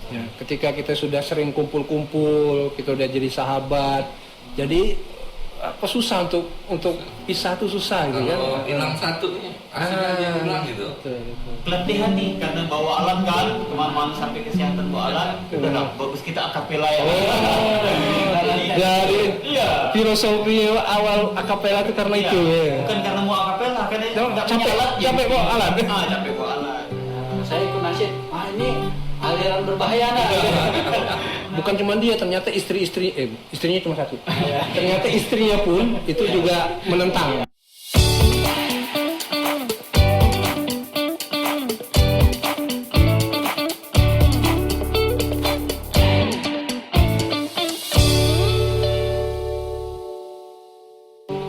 Ya, ketika kita sudah sering kumpul-kumpul, kita udah jadi sahabat, jadi apa susah untuk pisah tuh susah gitu kan. Kalau hilang satu nih, aslinya dia hilang gitu. Betul. Keletihan nih karena bawa alat kan, kemampuan sampai kesehatan bawa alat, udah lah, bagus kita akapela ya. Dari Iya. filosofi awal akapela itu karena Iya. itu ya. Bukan karena mau akapela, karena nggak punya Capek, alat. capek bawa alat. Capek bawa alat. Saya ikut nasyid, ini aliran berbahaya nah. Bukan cuma dia, ternyata istrinya cuma satu. Ternyata istrinya pun itu juga menentang.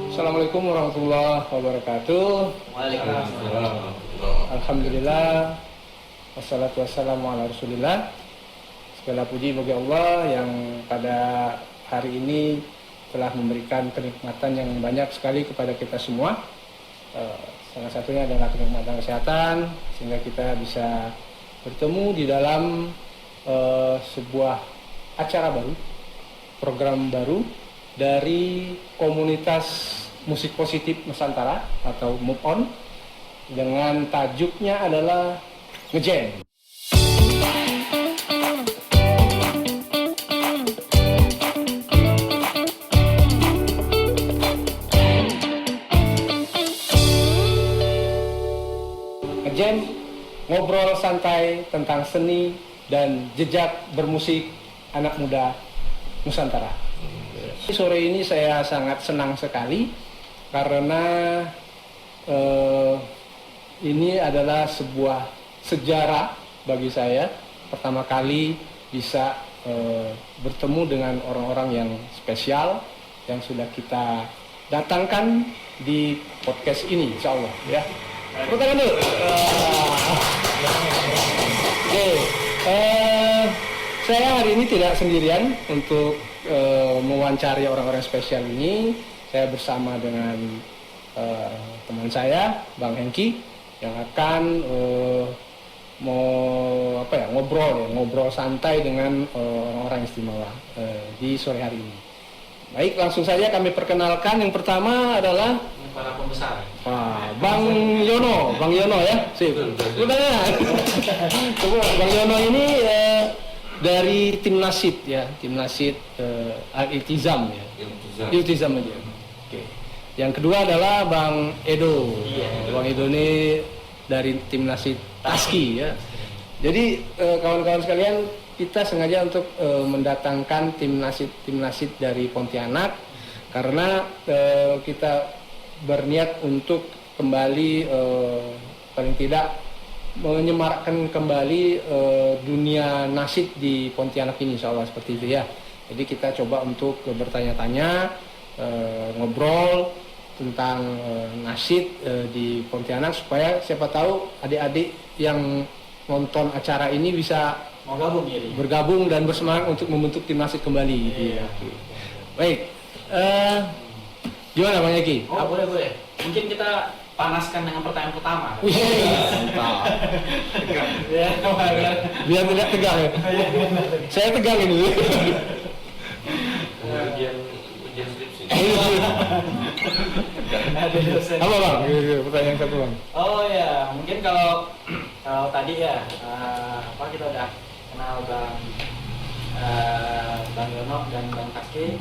Assalamualaikum warahmatullahi wabarakatuh. Waalaikumsalam. Alhamdulillah, wassalatu wassalamu ala rasulillah. Segala puji bagi Allah yang pada hari ini telah memberikan kenikmatan yang banyak sekali kepada kita semua. Salah satunya adalah kenikmatan kesehatan, sehingga kita bisa bertemu di dalam sebuah acara baru, program baru dari komunitas musik positif Nusantara atau Move On, dengan tajuknya adalah Ngejam. Ngejam, ngobrol santai tentang seni dan jejak bermusik anak muda Nusantara. Sore ini saya sangat senang sekali karena ini adalah sebuah sejarah bagi saya, pertama kali bisa bertemu dengan orang-orang yang spesial yang sudah kita datangkan di podcast ini, insya Allah ya. Tepuk tangan dulu. Oke, saya hari ini tidak sendirian untuk mewawancari orang-orang spesial ini. Saya bersama dengan teman saya, Bang Hengki, yang akan ngobrol santai dengan orang-orang istimewa di sore hari ini. Baik, langsung saja kami perkenalkan. Yang pertama adalah Para pembesar. Bang Yono ya. Sip. Udah. Coba Bang Yono ini dari tim Nasid ya, tim Nasid Al-Iltizam ya. Iltizam aja. Oke. Yang kedua adalah Bang Edo. Bang Edo ini dari tim Nasid Taski ya. Jadi kawan-kawan sekalian, kita sengaja untuk mendatangkan tim Nasid dari Pontianak karena kita berniat untuk kembali paling tidak menyemarakkan kembali dunia nasid di Pontianak ini, insya Allah seperti itu ya. Jadi kita coba untuk bertanya-tanya, ngobrol tentang nasid di Pontianak supaya siapa tahu adik-adik yang nonton acara ini bisa Mau gabung jadi? bergabung dan bersemangat untuk membentuk tim nasid kembali. Gitu ya. Baik, gimana Bang Eki? Oh, boleh. Mungkin kita panaskan dengan pertanyaan pertama. Mantap. Ya, Biar tidak tegang ya. Saya tegang ini. Ujian skripsi. ada dosen. Apa Bang? Pertanyaan satu Bang. Oh ya, mungkin kalau tadi ya, kita udah kenal Bang Yono dan Bang Taski,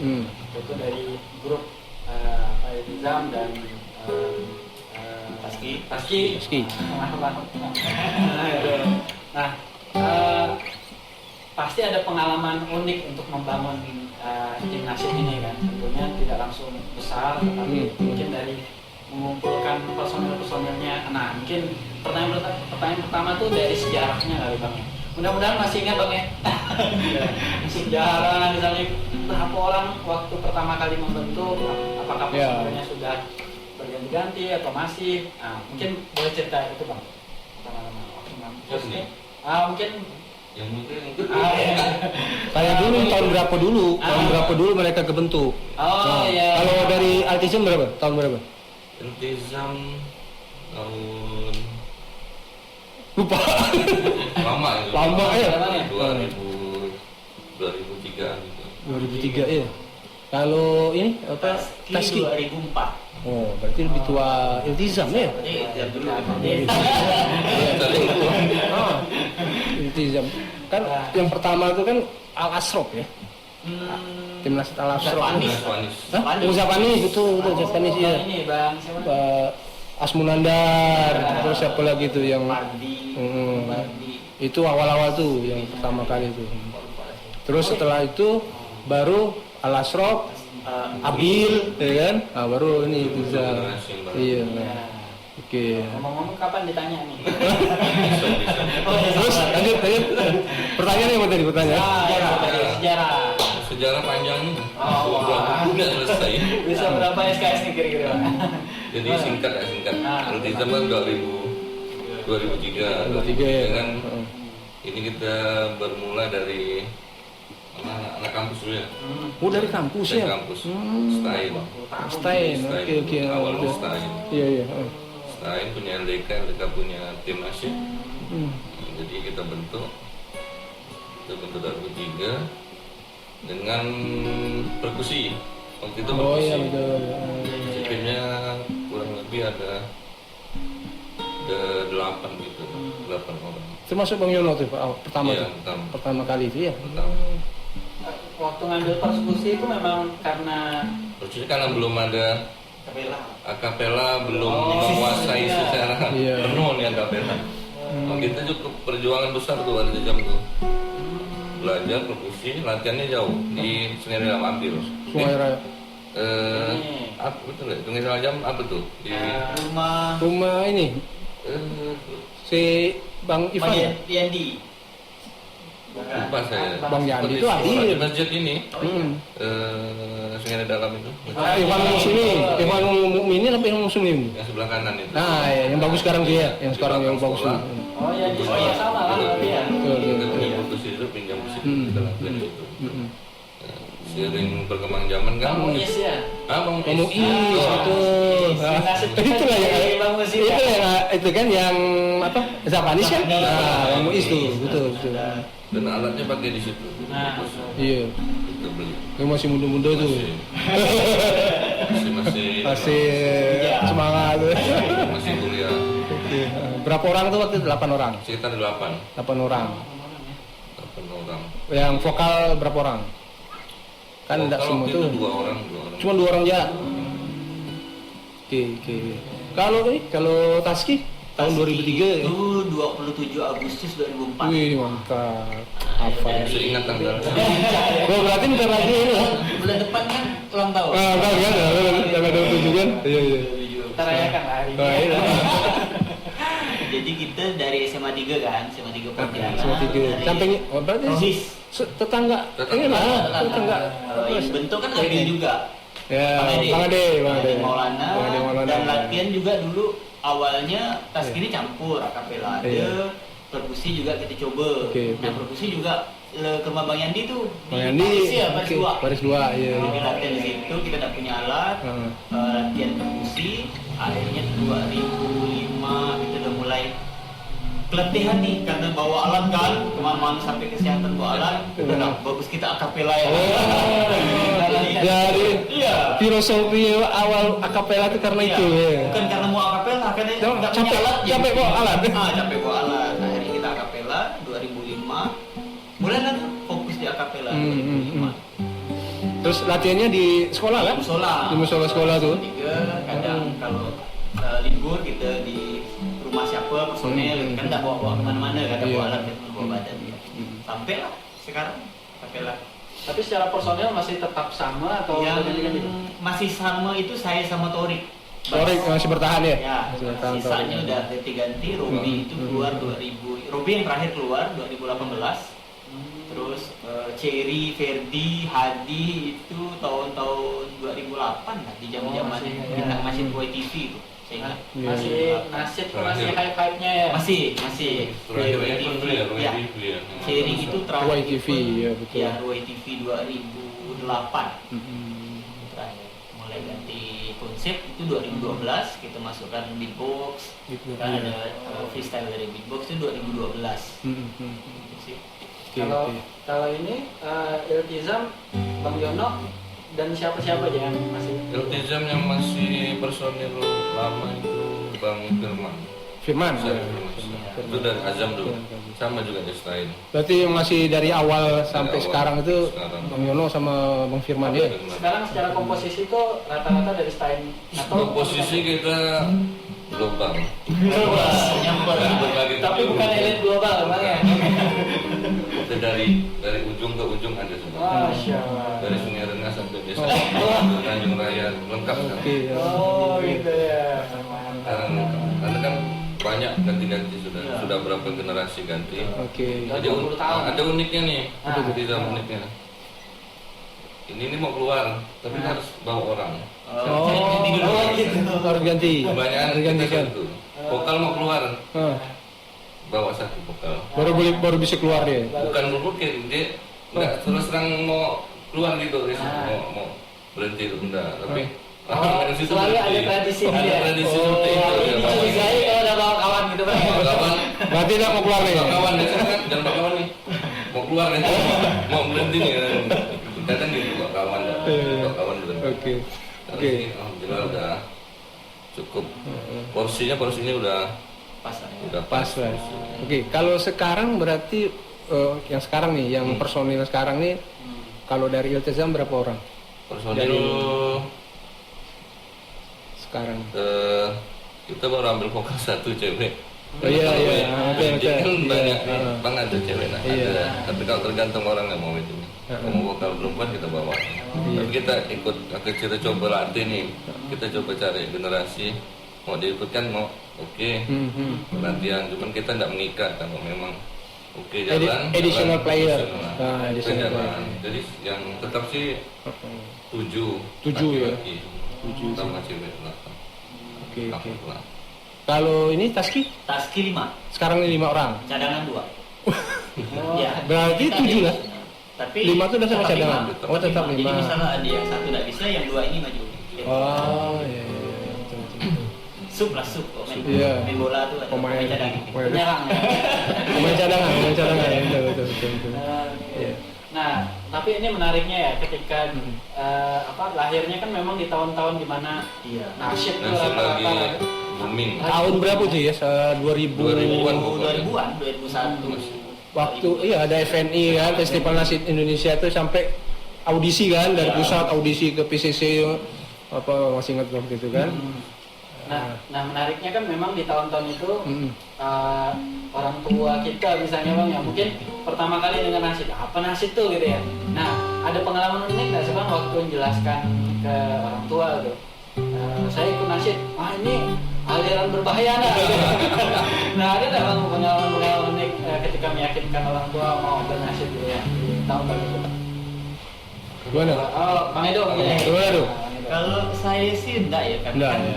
itu dari grup Iltizam dan Taski. Nah, pasti ada pengalaman unik untuk membangun tim nasid ini kan. Tentunya tidak langsung besar, tetapi mungkin dari mengumpulkan personil-personilnya. Nah, mungkin pertanyaan pertama tuh dari sejarahnya kali Bang. Mudah-mudahan masih ingat Bang ya. Sejarah misalnya berapa orang waktu pertama kali membentuk, apakah personilnya sudah berganti-ganti atau masih? Nah, mungkin boleh cerita itu Bang. Pertama-tama waktu membentuk. Mungkin Yang mungkin Tanya dulu tahun berapa dulu mereka kebentuk. Iya. Kalau dari Iltizam berapa? Tahun berapa? Iltizam tahun Lupa. lama ya. Lama ya. 2000 2003 ya. Kalau ini apa? Taski Taski. 2004. Oh, berarti lebih tua Iltizam ya? Jadi dulu. Ah, Iltizam. Kan yang pertama itu kan Al Asrop ya. Timnas Al Asrop. Zapanis. Panis. Hah? Oh, Zapanis, betul Zapanis ya. Ini Bang siapa? Asmunandar, terus siapa lagi tuh yang Pardi. Hmm. Pardi. itu awal-awal tuh yang pertama kali itu. Terus setelah itu baru Al Asrop, Abil, ya kan? Nah, baru ini Iltizam. Iya. Ya. Oke. Ngomong-ngomong kapan ditanya nih? Terus lanjut. Pertanyaan yang tadi pertanyaan. Sejarah. Sejarah panjang nih. Oh, wah. Nggak selesai. Bisa berapa SKS nih kira-kira? Jadi singkat. Iltizam kan 2003. 2003 ya. Dengan ini kita bermula dari anak kampus dulu ya. Oh, dari kampus Dari ya? kampus. Stein, oke. Awal Udah. Stein. Iya. Stein punya LDK punya tim nasional. Hmm. Jadi kita bentuk 2003 dengan perkusi. Waktu itu Oh perkusi. iya betul. Timnya kurang lebih ada 8 gitu, 8 orang. Termasuk Bang Yono tuh pertama Iya, tuh. Pertama kali itu ya. Pertama. Waktu ngambil persekusi itu memang karena Perkusi karena belum ada Kapela. akapela, belum Oh, menguasai iya. secara Iya. penuh nih akapela. Kita cukup perjuangan besar tuh ada jam tuh. Belajar perkusi, latihannya jauh di Sungai Dalam Ampil. Sungai Raya. Apa betul ya? Sungai Dalam Jam apa tuh? Di Rumah Ini si Bang Ivan ya? Yandi. lupa saya. Bang Yandi itu Seperti adil. masjid ini. Hmm. Sungai Dalam itu. Ivan Muslimin, Ivan Mukminin apa yang Muslim? Yang sebelah kanan itu. Nah, ya, yang bagus sekarang dia, yang sekarang yang bagus Sekolah. tuh. oh ya di sekolah sama kan berarti ya. Betul, Kita betul. punya perkusi itu pinjam musik Hmm. kita lakukan itu. Mm-mm. Seiring berkembang zaman kan. Bang Muiz ya. Bang Bang Muiz Oh, itu. Nah, Nasib kita itulah jadi yang Bang Muiz itu ya. yang itu kan yang apa? Zapanis kan? Nah, Bang Muiz tuh, betul. Dan alatnya pakai di situ. Nah, Iya. Kita beli. Yang masih muda-muda tuh. Masih Semangat tuh. masih kuliah. Berapa orang tuh waktu itu? 8 orang. Sekitar 8 orang. orang. Yang vokal berapa orang? Kan enggak Kalau semua waktu tuh. itu 2 orang. Cuma 2 orang aja. Oke. Kalau Taski tahun 2003 ya. Itu 27 Agustus 2004. Wih, mantap. Apa ya? Masih ingat tanggal. Oh, berarti bentar lagi ini ya. Bulan depan kan ulang tahun. Ah, kan tanggal 27 kan? Iya. kita rayakan lah hari Nah, ini. iya. Jadi kita dari SMA 3 kan, SMA 3 Pontianak. Semua tiga. Dari Sampingnya, oh berarti Sis. tetangga. Ini lah, tetangga. Yang bentuk kan latihan juga. Ya, Bang Ade. Maulana. Bang Ade Maulana. Dan latihan juga dulu awalnya tas kiri campur, akapela ada, Iya. perkusi juga kita coba. Oke. Nah perkusi juga ke rumah Bang Yandi tuh Bang di Yandi, Paris ya, Paris oke, 2. Paris 2, iya. Jadi latihan di situ kita tidak punya alat, Heeh. latihan perkusi. Akhirnya 2005 kita udah mulai pelatihan nih karena bawa alat kan, kemana-mana sampai kesehatan bawa alat. Udah lah, bagus kita akapela ya. Dari Iya. filosofi awal akapela itu karena itu ya. Bukan karena mau akapela, karena Jangan, nggak punya capek- alat. capek bawa alat. Capek bawa alat. Akhirnya kita akapela 2005. Mulai kan fokus di akapela 2005. Terus latihannya di sekolah kan? Musola. Di musola sekolah tuh. Tiga, kadang kalau libur kita di rumah siapa personel kan nggak bawa kemana-mana, kadang Iya. bawa alat kita bawa badan. Sampai lah sekarang akapela. Tapi secara personel masih tetap sama atau Yang ganti-ganti? masih sama itu saya sama Torik. Torik masih bertahan ya? Ya, Masih bertahan sisanya Torik. udah ganti-ganti. Robi itu keluar 2000. Robi yang terakhir keluar 2018. Terus Cherry, Ferdi, Hadi itu tahun-tahun 2008 lah di zaman-zaman masih, kita ya. masih Boy TV itu. Saya ingat. Iya, Masih iya. nasib Terakhir. masih hype-hype-nya ya. Masih. Terakhir Roy ya, TV. Roy Ya. TV ya. Cherry itu terakhir. Roy TV, ya, betul. Ya, Roy TV 2008. Mm-mm. Terakhir mulai ganti konsep itu 2012 kita masukkan beatbox. Gitu. Kan ada freestyle dari beatbox itu 2012. Mm-mm. Gitu sih. Oke. Kalau ini Iltizam, Bang Yono dan siapa-siapa aja yang masih Iltizam yang masih personil lama itu Bang Firman. Firman. Itu dari Azam dulu. Sama juga di lain. Berarti yang masih dari awal sampai awal sekarang itu sekarang. Bang Yono sama Bang Firman ya. sekarang secara komposisi itu rata-rata dari Stein atau Posisi kita gelombang. Nyamper. tapi bukan elit global Bang ya. Itu dari ujung ke ujung ada semua. Masya Allah. Dari Sungai Rengas sampai desa Tanjung Raya lengkap kan. Oke. Oh gitu ya. Karena kan banyak ganti-ganti sudah berapa generasi ganti. Oke. Jadi 20 tahun. ada uniknya nih, Ah. di dalam uniknya. Ini mau keluar, tapi harus bawa orang. gitu. Harus ganti. Kebanyakan Harus kita gantikan. satu. Vokal mau keluar, Ah, bawa satu vokal. baru bisa keluar dia. Bukan berpikir, dia nggak terus terang mau keluar gitu, mau berhenti itu enggak. Tapi dari situ selalu ada berhenti. tradisi Ada dia. tradisi seperti itu. Ini ya, Bapak. dicurigai kalau ada bawa kawan gitu Bang. Bawa kawan, Berarti tidak mau keluar nih. bawa kawan deh, kan jangan bawa kawan nih. Mau keluar nih, mau berhenti nih. Kadang gitu bawa kawan, bawa kawan berhenti. Oke. Tapi Oke. alhamdulillah udah cukup. Porsinya udah Pas lah ya. udah Pas lah. Oke, kalau sekarang berarti yang sekarang nih, yang personil sekarang nih, kalau dari Iltizam berapa orang personil sekarang? kita baru ambil vokal satu cewek. Oh iya, Kalau iya, yang ada yang jadi kan cewek. banyak Iya, nih, bang ada cewek nah, Iya. ada. Tapi kalau tergantung orang nggak mau itu. Kalau mau vokal perempuan kita bawa. Tapi kita ikut, kita coba latih nih. Kita coba cari generasi mau diikutkan mau oke. Latihan, cuman kita nggak mengikat kalau memang oke jalan. Additional jalan, player. additional. Nah, Kita additional jalan. player. Jadi yang tetap sih 7 Tujuh ya? laki-laki. 7 Sama cewek 8. Oke, oke. 8. Kalau ini Taski Taski 5, sekarang ini 5 orang. cadangan 2. Ya. Berarti Kita 7 lah. Tapi 5 tuh udah sama tetap cadangan. lima. Oh, tetap Jadi 5. misalnya ada yang satu nggak bisa, yang 2 ini maju. Oh, iya, iya, betul, betul. Sup lah sup. Oh, main, Iya. main bola tuh ada Pemain cadangan. Penyerang ya. pemain cadangan, betul, betul. Iya. Nah, tapi ini menariknya ya ketika lahirnya kan memang di tahun-tahun dimana Iya. nasyid itu Nasyid lagi rata-rata booming. Tahun berapa sih ya? 2000 2000-an. 2000-an, 2001. waktu iya ada FNI kan, Festival Nasyid Indonesia itu sampai audisi kan dari pusat audisi ke PCC apa masih ingat waktu itu kan. Nah, menariknya kan memang di tahun-tahun itu Hmm. orang tua kita misalnya Bang ya mungkin pertama kali dengar nasyid, apa nasyid tuh gitu ya. Nah, ada pengalaman unik nggak sih Bang waktu menjelaskan ke orang tua gitu. Saya ikut nasyid, ini aliran berbahaya nggak? Gitu. Nah, ada nggak Bang pengalaman unik ketika meyakinkan orang tua mau bernasyid gitu ya di tahun-tahun itu? Gimana? Oh, Bang Edo mungkin ya. Gimana tuh? Kalau saya sih enggak ya, kan Enggak, kan ya.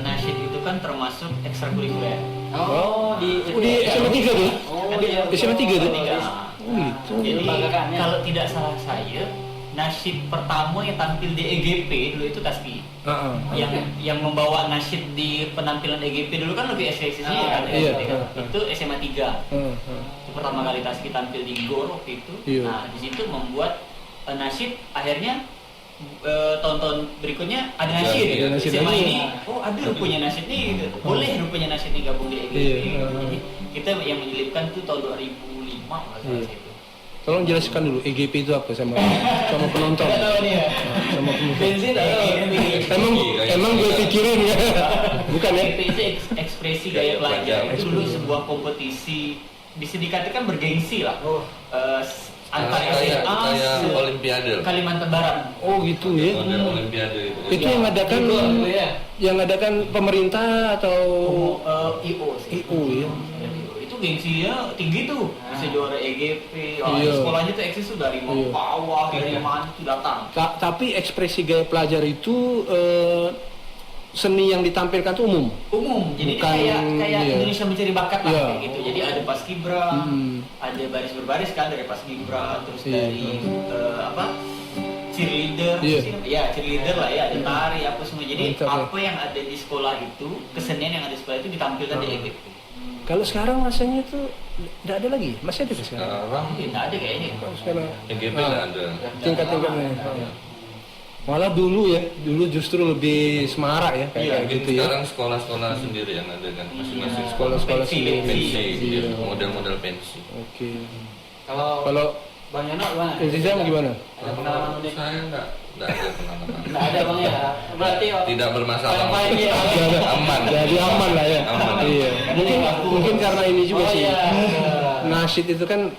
nasyid itu kan termasuk ekstrakurikuler. Oh, di SMA 3 tuh? Oh, Kan iya. dia SMA 3 tuh? Tiga. Oh gitu. Jadi Lembagaan, ya? kalau tidak salah saya, nasyid pertama yang tampil di EGP dulu itu Taski. Yang membawa nasyid di penampilan EGP dulu kan lebih eksklusif kan. iya. Itu SMA 3. Itu pertama kali Taski tampil di GOR waktu itu. Iya. Nah, di situ membuat nasyid akhirnya tahun-tahun berikutnya ada nasyid. Ada nasyid SMA lagi. ini, ada rupanya nasyid nih, boleh rupanya nasyid nih gabung di EGP. Iya. Jadi kita yang menyelipkan tuh tahun 2005 kalau Iya. salah itu. Tolong jelaskan dulu EGP itu apa sama penonton. Nggak tahu nih ya. Sama penonton. Bensin Emang gue pikirin ya. Bukan ya? EGP itu ekspresi gaya pelajar. Itu dulu sebuah kompetisi bisa dikatakan bergengsi lah. Antar Kayak SMA Olimpiade. Kalimantan Barat. Oh gitu ya. Model Olimpiade itu. Itu yang ngadakan ya. pemerintah atau IO sih. IO ya. Itu gengsinya tinggi tuh. Bisa juara EGP. Iya. Sekolahnya tuh eksis tuh dari Iya. bawah, dari mana tuh datang. Tapi ekspresi gaya pelajar itu seni yang ditampilkan tuh umum. Jadi Bukan, kayak iya. Indonesia mencari bakat lah Iya. kayak gitu. Jadi ada paskibra, ada baris berbaris kan dari paskibra, terus Iya. dari cheerleader, Iya. ya cheerleader lah ya, ada tari apa semua. Jadi Mantap, ya. apa yang ada di sekolah itu, kesenian yang ada di sekolah itu ditampilkan di EGP. Kalau sekarang rasanya itu nggak ada lagi, masih ada sekarang? Sekarang Tidak ada kayaknya. Sekarang EGP nggak ada. tingkat-tingkatnya. Malah dulu justru lebih semarak ya kayak Mungkin gitu ya. sekarang sekolah-sekolah sendiri yang ada kan, masing-masing Sekolah-sekolah Pensi, sendiri. pensi, Iya. model-model pensi. Oke. Kalau Bang Yono gimana? Iltizam gimana? Ada pengalaman unik? Saya nggak ada pengalaman. Nggak ada Bang ya. Berarti Tidak bermasalah. paling iya. Aman. Jadi aman lah ya. Aman. Iya. Mungkin karena ini juga Oh sih. iya. Nasyid itu kan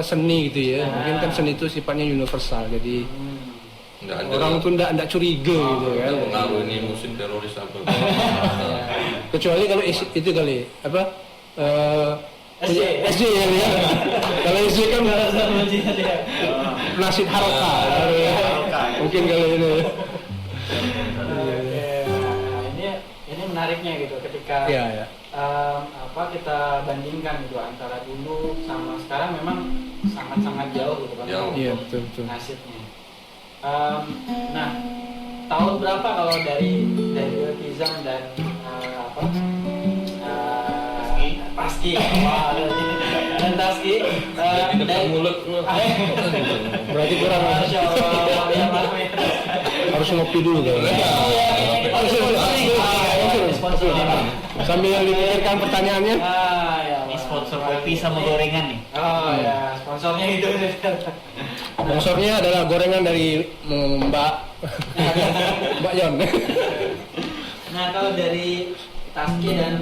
seni gitu ya. Mungkin kan seni itu sifatnya universal. Jadi Nggak ada. orang tuh nggak curiga gitu kan. Nggak pengaruh ini musik teroris apa. Kecuali kalau itu kali SJ ya. Kalau SJ kan nasyid haroka. Mungkin kalau ini. Ini menariknya gitu ketika Iya, ya. kita bandingkan gitu antara dulu sama sekarang memang sangat-sangat jauh gitu kan. Jauh. Iya, betul. Nasibnya. Nah, tahun berapa kalau dari Iltizam dan Taski dan Taski Jadi depan dari mulut. Berarti kurang Masya Allah, ya, Mas. harus ngopi dulu kan. Sambil dipikirkan pertanyaannya. Ya, Ini sponsor kopi sama gorengan nih. Oh ya, sponsornya itu. Sponsornya adalah gorengan dari Mbak Yon. Nah, kalau dari Taski dan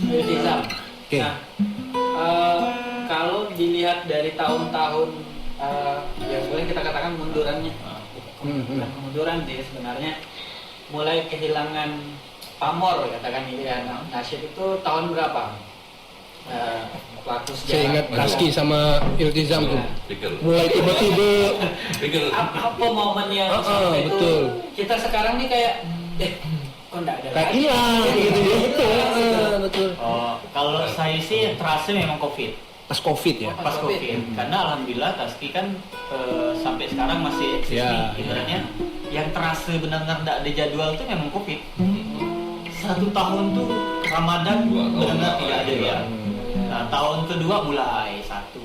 Iltizam. Oke. Nah, kalau dilihat dari tahun-tahun ya boleh kita katakan mundurannya. Bukan kemunduran sih sebenarnya, mulai kehilangan pamor katakan gitu kan. Nasyid itu tahun berapa? Pelaku Saya sejarah. ingat Taski sama Iltizam tuh. Pikir. Mulai tiba-tiba Apa momennya Ah, sampai itu betul. kita sekarang nih kayak kok enggak ada kayak lagi? hilang gitu ya. Betul. Oh, kalau saya sih terasa memang COVID. Pas Covid ya. Pas COVID. Karena alhamdulillah Taski kan sampai sekarang masih eksis Ya, nih. Ibaratnya yang terasa benar-benar tidak ada jadwal itu memang COVID. 1 tahun tuh Ramadan 2 tahun benar-benar nggak tidak ada ada. ya. Nah, tahun kedua mulai 1.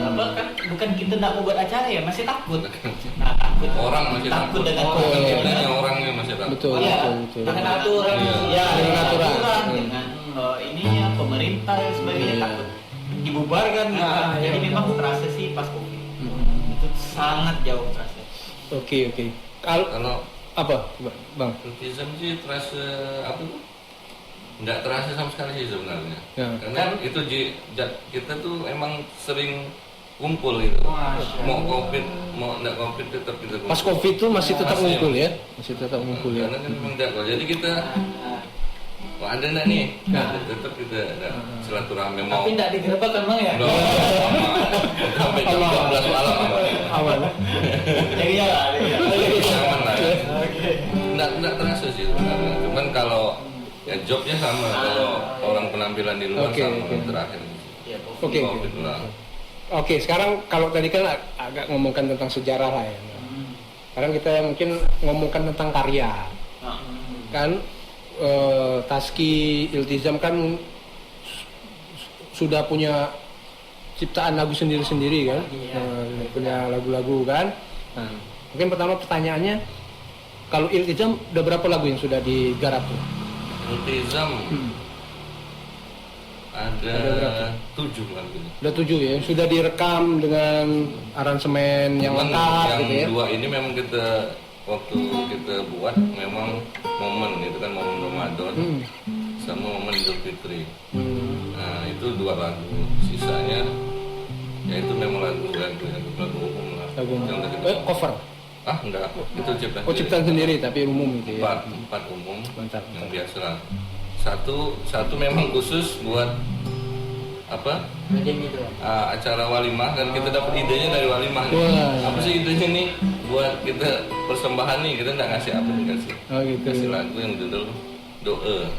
Apa kan bukan kita tidak mau buat acara ya, masih takut. Nah, takut. Orang masih takut. dengan Oh, COVID. iya. Kitanya orangnya masih takut. Betul, Iya, betul. Dengan aturan. Iya. Ya, Dengan aturan. dengan ininya pemerintah dan sebagainya Iya. takut dibubarkan gitu. Ah, iya, Jadi betul. memang terasa sih pas COVID. Itu sangat jauh terasa. Oke. Kalau Kalau apa, Bang? Iltizam sih terasa apa tuh? Nggak terasa sama sekali sih sebenarnya. Ya. Karena itu kita tuh emang sering kumpul gitu. Masya Mau COVID, mau nggak COVID tetap kita kumpul. Pas Covid tuh masih tetap Masih. ngumpul ya? Masih tetap ngumpul ya. Karena kan memang jadwal. Jadi kita wah ada nggak nih? Tetap kita ada silaturahmi mau. Tapi enggak digerebek kan Bang ya? Nggak, sampai jam 12 malam aman. Aman. Jadi ya, Aman lah. Nggak terasa sih sebenarnya. Cuman kalau ya jobnya sama, kalau orang penampilan di luar Oke, sama oke. terakhir. ya, Oke. COVID lah. Oke, sekarang kalau tadi kan agak ngomongkan tentang sejarah lah ya. Sekarang kita mungkin ngomongkan tentang karya. Kan Taski Iltizam kan sudah punya ciptaan lagu sendiri-sendiri kan. Punya lagu-lagu kan. Nah, mungkin pertama pertanyaannya, kalau Iltizam udah berapa lagu yang sudah digarap? Iltizam Ada ada berapa? 7 lagu. Udah 7 ya, yang sudah direkam dengan aransemen yang Cuman lengkap yang gitu ya. 2 ini memang kita waktu kita buat memang momen itu kan momen Ramadan sama momen Idul Fitri. Nah itu 2 lagu, sisanya ya itu memang lagu umum lah. Lagu Yang udah kita cover. Ah enggak, itu ciptaan. Oh, ciptaan sendiri tapi umum gitu ya. Empat umum. Mantap. Yang biasa lah. Satu memang khusus buat apa? Wedding gitu. Acara walimah dan kita dapat idenya dari walimah nih. Wah. Apa sih idenya nih buat kita persembahan nih, kita nggak ngasih apa nih, kasih Oh gitu. kasih lagu yang judul doa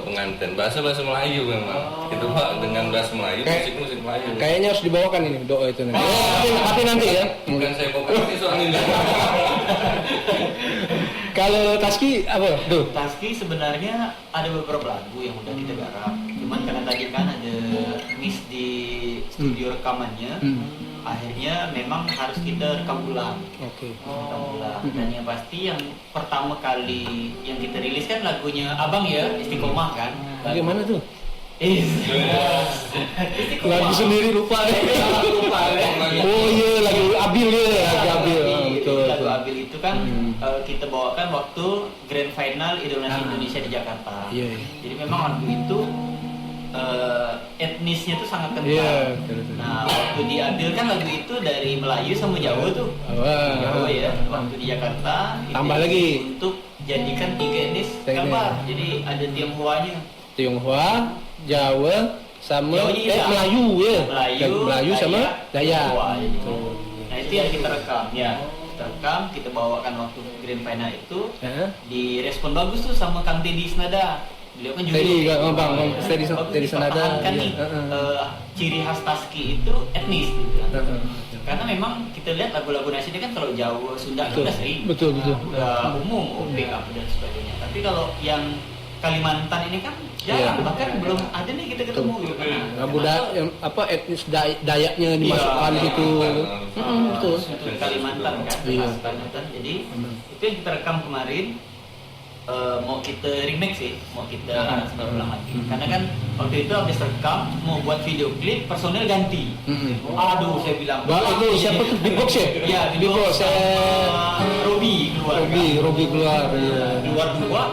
pengantin, bahasa Melayu memang. Kita bawa dengan bahasa Melayu, musik Melayu. Kayaknya harus dibawakan ini doa itu nanti. Tapi nanti ya. Bukan saya bawa ini soalnya. Kalau Taski apa tuh? Taski sebenarnya ada beberapa lagu yang udah kita garap. Cuman karena tadi kan ada miss di studio rekamannya, akhirnya memang harus kita rekam ulang. Oke. Rekam ulang. Dan yang pasti yang pertama kali yang kita rilis kan lagunya Abang ya, Istiqomah kan. Bagaimana tuh? Istiqomah. Lagu sendiri lupa. Lupa kan? Oh iya, lagu Abil ya, lagu Abil. Betul. Lagu Abil itu kan kita bawakan waktu Grand Final Idol Nasi Indonesia di Jakarta. Iya. Jadi memang lagu itu etnisnya tuh sangat kental. Iya. Nah, waktu diambil kan lagu itu dari Melayu sama Jawa tuh. Jawa ya. Waktu di Jakarta Tambah itu lagi. untuk jadikan 3 etnis gambar. Jadi ada Tionghoanya. Tionghoa, Jawa, sama Jawanya iya. Melayu ya. Melayu sama Dayak. Tionghoa, gitu. Nah, itu yang kita rekam ya. Kita rekam, kita bawakan waktu Grand Final itu. Direspon bagus tuh sama Kang Teddy Senada. Beliau kan juga Bang Teddy Senada. Kan nih ciri khas Taski itu etnis gitu kan. Karena memang kita lihat lagu-lagu nasional kan kalau Jawa, Sunda kan udah sering. Betul. Udah umum, OPK dan sebagainya. Tapi kalau yang Kalimantan ini kan jarang, bahkan belum ada nih kita ketemu gitu kan. Yang etnis Dayaknya dimasukkan gitu. Betul. Itu Kalimantan kan, khas Kalimantan. Jadi itu yang kita rekam kemarin. Mau kita remake sih, mau kita ulang lagi. Karena kan waktu itu habis rekam mau buat video klip, personel ganti. Aduh, saya bilang. Itu siapa tuh? Big Box ya? Iya, Big Box. Robi keluar. Robi keluar. Keluar dua.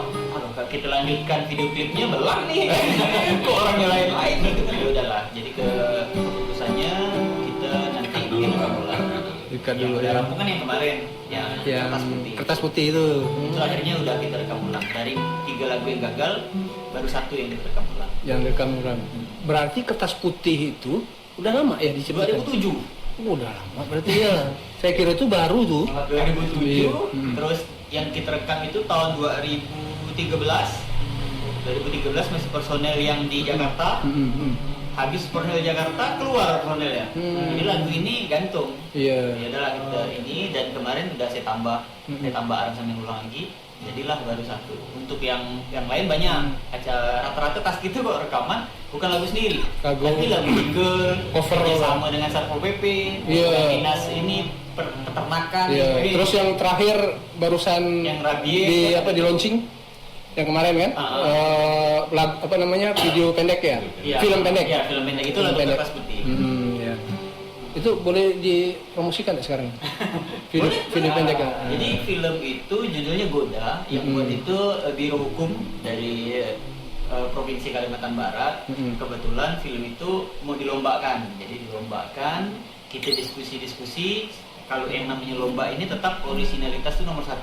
Kita lanjutkan video klipnya belang nih. Kok orangnya lain-lain gitu kan. Ya udahlah. Jadi keputusannya kita nanti Ikat dulu udah ya. rampung kan yang kemarin yang kertas putih itu. Itu akhirnya udah kita rekam ulang. Dari 3 lagu yang gagal, baru 1 yang kita rekam ulang. Yang rekam ulang. Berarti kertas putih itu udah lama ya diciptakan? 2007. Udah lama berarti ya. Saya kira itu baru tuh. 2007. Terus yang kita rekam itu tahun 2013 masih personel yang di Jakarta. Habis personel Jakarta keluar personelnya. Jadi lagu ini gantung. Iya. Ya adalah kita ini dan kemarin udah saya tambah aransemen ulang lagi. Jadilah baru 1. Untuk yang lain banyak. Rata-rata tas gitu kok rekaman bukan lagu sendiri. Tapi lagu single, cover sama dengan Satpol PP, dinas ini peternakan. Iya. Terus yang terakhir barusan yang rabies di launching yang kemarin kan video pendek ya, film pendek itu lagu kertas putih. Ya. Itu boleh dipromosikan ya sekarang video pendek ya. Jadi film itu judulnya Goda, yang buat itu Biro Hukum dari Provinsi Kalimantan Barat. Kebetulan film itu mau dilombakan, jadi dilombakan, kita diskusi. Kalau yang namanya lomba ini tetap originalitas itu nomor 1.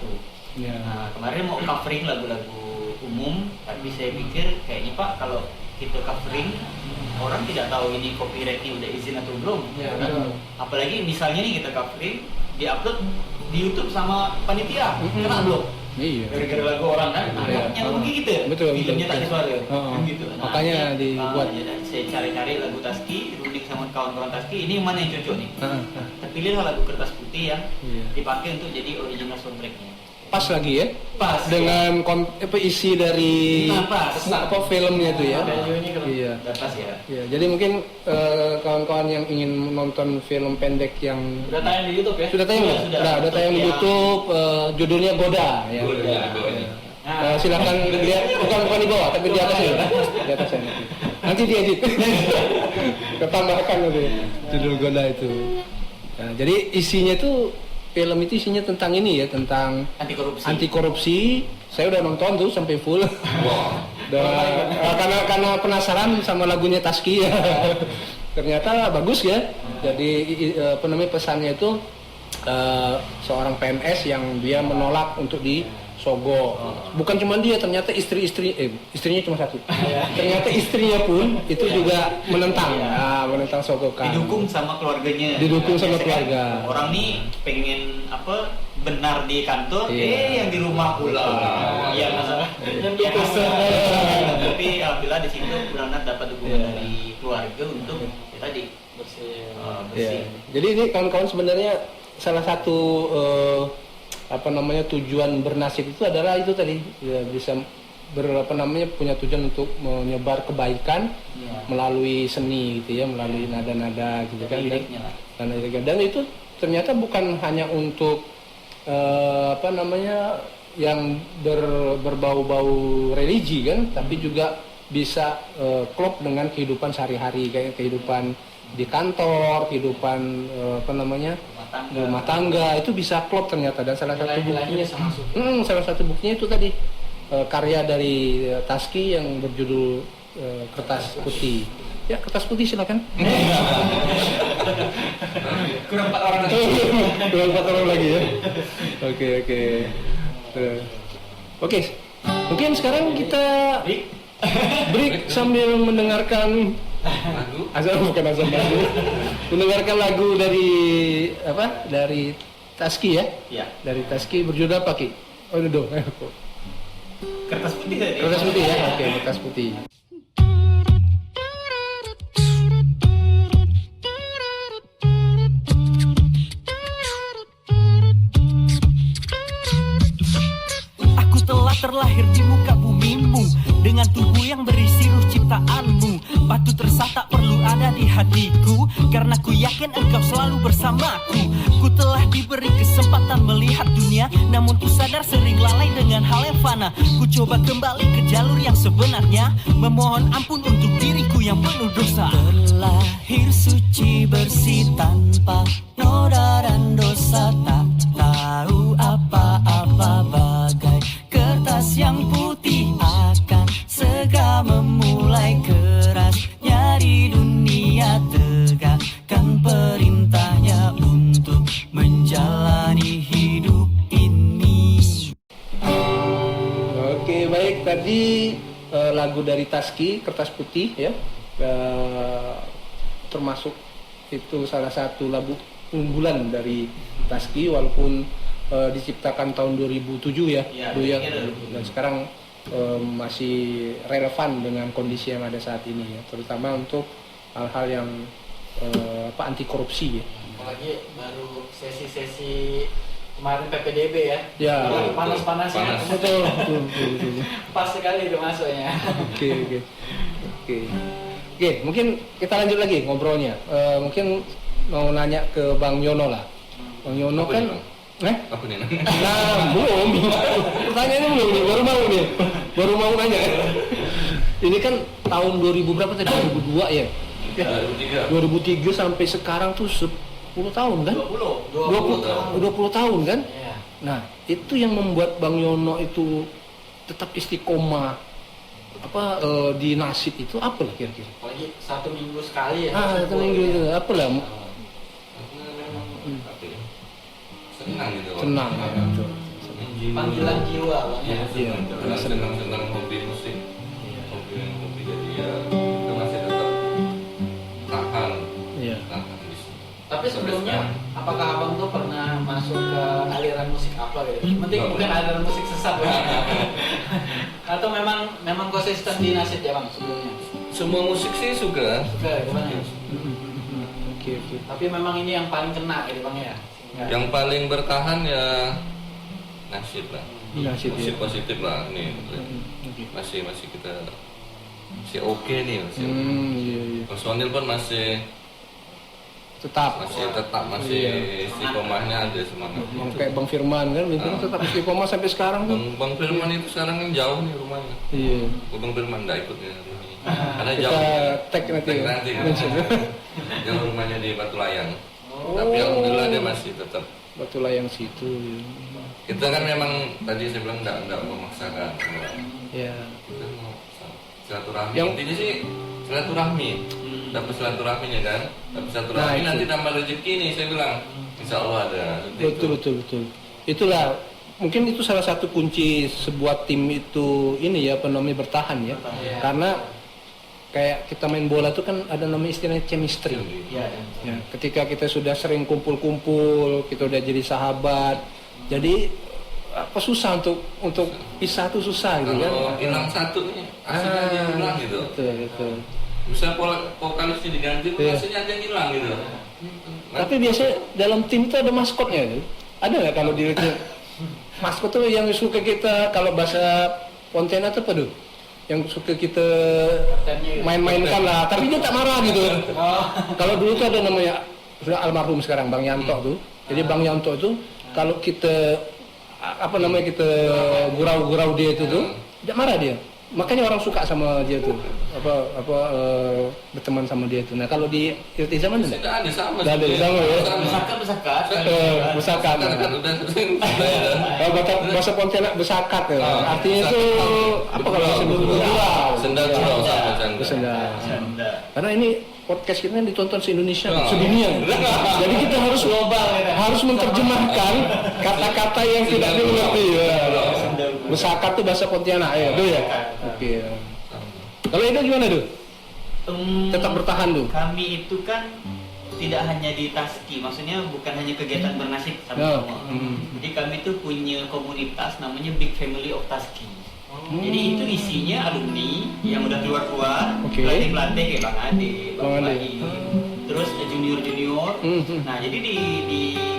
Nah, kemarin mau covering lagu-lagu umum, tapi saya pikir kayaknya Pak kalau kita covering orang tidak tahu ini copyrightnya udah izin atau belum. Apalagi misalnya nih kita covering diupload di YouTube sama panitia, kena blok. Gara-gara lagu orang kan, yang rugi gitu. Filmnya tak disuara, gitu. Makanya dibuat. Saya cari-cari lagu Taski, runding sama kawan-kawan Taski, ini mana yang cocok nih? Terpilihlah lagu kertas putih yang dipakai untuk jadi original soundtracknya. Pas lagi ya? Pas. Dengan isi dari filmnya tuh ya? Iya. Pas ya. Iya. Jadi mungkin kawan-kawan yang ingin menonton film pendek yang sudah tayang di YouTube ya? Sudah tayang ya? Sudah tayang di YouTube. Judulnya Goda. Ya. Silakan lihat, bukan di bawah, tapi di atasnya. Di atasnya. Nanti diedit. Ketambahkan itu judul Goda itu. Nah, jadi isinya tuh film itu isinya tentang ini ya, tentang anti korupsi. Saya udah nonton tuh sampai full. Karena penasaran sama lagunya Taski ya. Ternyata bagus ya. Jadi pesannya itu seorang PNS yang dia menolak untuk disogok. Bukan cuma dia, ternyata istrinya cuma 1. Ternyata istrinya pun itu juga menentang, menentang sogokan. Didukung sama keluarganya. Didukung sama keluarga. Orang nih pengen benar di kantor, Iya. yang di rumah pula. Iya masalah. Dan dia Tapi alhamdulillah di situ benar-benar dapat dukungan Iya. dari keluarga untuk ya tadi bersih. Ya. bersih. Jadi ini kawan-kawan sebenarnya salah satu tujuan bernasib itu adalah itu tadi ya, bisa punya tujuan untuk menyebar kebaikan Iya. melalui seni gitu ya, melalui nada-nada gitu kan, Liriknya lah. dan itu ternyata bukan hanya untuk yang berbau-bau religi kan, tapi juga bisa klop dengan kehidupan sehari-hari, kayak kehidupan di kantor, kehidupan rumah tangga itu bisa klop ternyata. Dan salah satu Nilai-nilainya buktinya bisa masuk. salah satu buktinya itu tadi karya dari Taski yang berjudul Kertas Putih. Ya, Kertas Putih silakan. Kurang 4 orang. Kurang 4 orang lagi ya. Oke. Oke, mungkin sekarang kita break sambil mendengarkan bukan azan lagu. Mendengarkan lagu dari Taski ya. Iya. Dari Taski berjudul apa, Ki? Oh, itu dong. Kertas putih tadi. Kertas Putih ya. Oke, Kertas Putih. Aku telah terlahir di muka bumimu dengan tubuh yang berisi ruh ciptaanmu. Batu tersah tak perlu ada di hatiku, karena ku yakin engkau selalu bersamaku. Ku telah diberi kesempatan melihat dunia, namun ku sadar sering lalai dengan hal yang fana. Ku coba kembali ke jalur yang sebenarnya, memohon ampun untuk diriku yang penuh dosa. Terlahir suci bersih tanpa noda dan dosa, tak tahu apa-apa bagai kertas yang putih, akan segera memulai kerasnya di dunia. Tegakkan perintahnya untuk menjalani hidup ini. Oke, baik, tadi lagu dari Taski, Kertas Putih ya, termasuk itu salah satu lagu unggulan dari Taski, walaupun diciptakan tahun 2007 ya, Iya, Bu, ya. iya, Dan sekarang masih relevan dengan kondisi yang ada saat ini ya, terutama untuk hal-hal yang anti korupsi ya. Apalagi baru sesi-sesi kemarin PPDB ya. Ya. Lagi panas-panasnya. Panas. Betul. Pas sekali itu masuknya. Oke, mungkin kita lanjut lagi ngobrolnya. Mungkin mau nanya ke Bang Yono lah. Bang Yono Apa kan, nih, Apa nih? nah belum. Pertanyaannya belum nih, baru mau nanya. Ini kan tahun 2000 berapa tadi? 2002 ya? 2003 sampai sekarang tuh 10 tahun kan? 20 tahun kan? Iya. Nah, itu yang membuat Bang Yono itu tetap istiqomah di nasib itu apa lah kira-kira? Apalagi 1 minggu sekali ya. Satu minggu itu apa lah? Senang gitu. Senang ya. Panggilan jiwa Bang ya. Iya. Karena senang hobi musik. Hobi jadi ya kita masih tetap tahan. Iya. Tahan di sini. Tapi sebelumnya apakah abang tuh pernah masuk ke aliran musik apa gitu? Penting bukan aliran musik sesat ya. Atau memang konsisten di nasib ya Bang sebelumnya? Semua musik sih suka. Oke, gimana? Oke. Tapi memang ini yang paling kena gitu Bang ya. Yang paling bertahan ya nasib lah. Nasib ya. Musik positif lah nih. Masih kita masih oke nih masih. Iya. Personil pun masih Tetap. masih istiqomahnya ada semangat. Kayak Bang Firman kan, tetap istiqomah sampai sekarang tuh. Bang Firman itu sekarang jauh nih rumahnya. Iya. Bang Firman nggak ikut ya karena Kita jauh. tag nanti. Tag nanti. Jauh rumahnya di Batu Layang. Tapi alhamdulillah dia masih tetap. Batu Layang situ. Kita kan memang tadi saya bilang nggak memaksakan. Ya. Kita mau silaturahmi. Yang- Intinya sih silaturahmi. Dapat silaturahminya kan. Dapat silaturahmi Nah, nanti itu. tambah rezeki nih saya bilang. Insya Allah ada. Betul. Itulah mungkin itu salah satu kunci sebuah tim itu ini ya bertahan ya. Iya. Karena kayak kita main bola tuh kan ada namanya istilahnya chemistry. Iya. Ya, ketika kita sudah sering kumpul-kumpul, kita udah jadi sahabat, Jadi apa susah untuk pisah tuh susah gitu kan. Kalau hilang satu nih, aslinya ada yang hilang gitu. Betul. Bisa vokalisnya diganti, Iya. aslinya ada yang hilang gitu. Tapi biasanya dalam tim itu ada maskotnya tuh. Ada nggak kalau di maskot tuh yang suka kita, kalau bahasa Pontianak tuh apa tuh? Yang suka kita main-mainkan lah, tapi dia tak marah gitu. Kalau dulu tuh ada namanya, sudah almarhum sekarang Bang Yanto tuh. Jadi Bang Yanto tuh kalau kita kita gurau-gurau dia itu tuh, tidak marah dia. Makanya orang suka sama dia tuh, berteman sama dia tuh. Nah kalau di Irtizam mana? Tidak ada sama. Tidak ada sama ya. Besakat. Besakat. Kan udah sering. Bahasa Pontianak besakat ya. Artinya itu apa kalau disebut gurau? Sendal gurau sama Sendal. Canda. Karena ini podcast kita ditonton se-Indonesia, sedunia. Jadi kita harus global, harus menerjemahkan kata-kata yang tidak dimengerti. Ya. Besakat itu bahasa Pontianak ya, tuh ya. Oke. Kalau itu gimana tuh? Tetap bertahan tuh. Kami itu kan tidak hanya di Taski, maksudnya bukan hanya kegiatan bernasib sama-sama. Jadi kami tuh punya komunitas namanya Big Family of Taski. Jadi itu isinya alumni yang udah keluar-keluar, Oke. pelatih-pelatih kayak Bang Ade, Bang Bang Ade. Bayi, terus junior-junior. Nah jadi di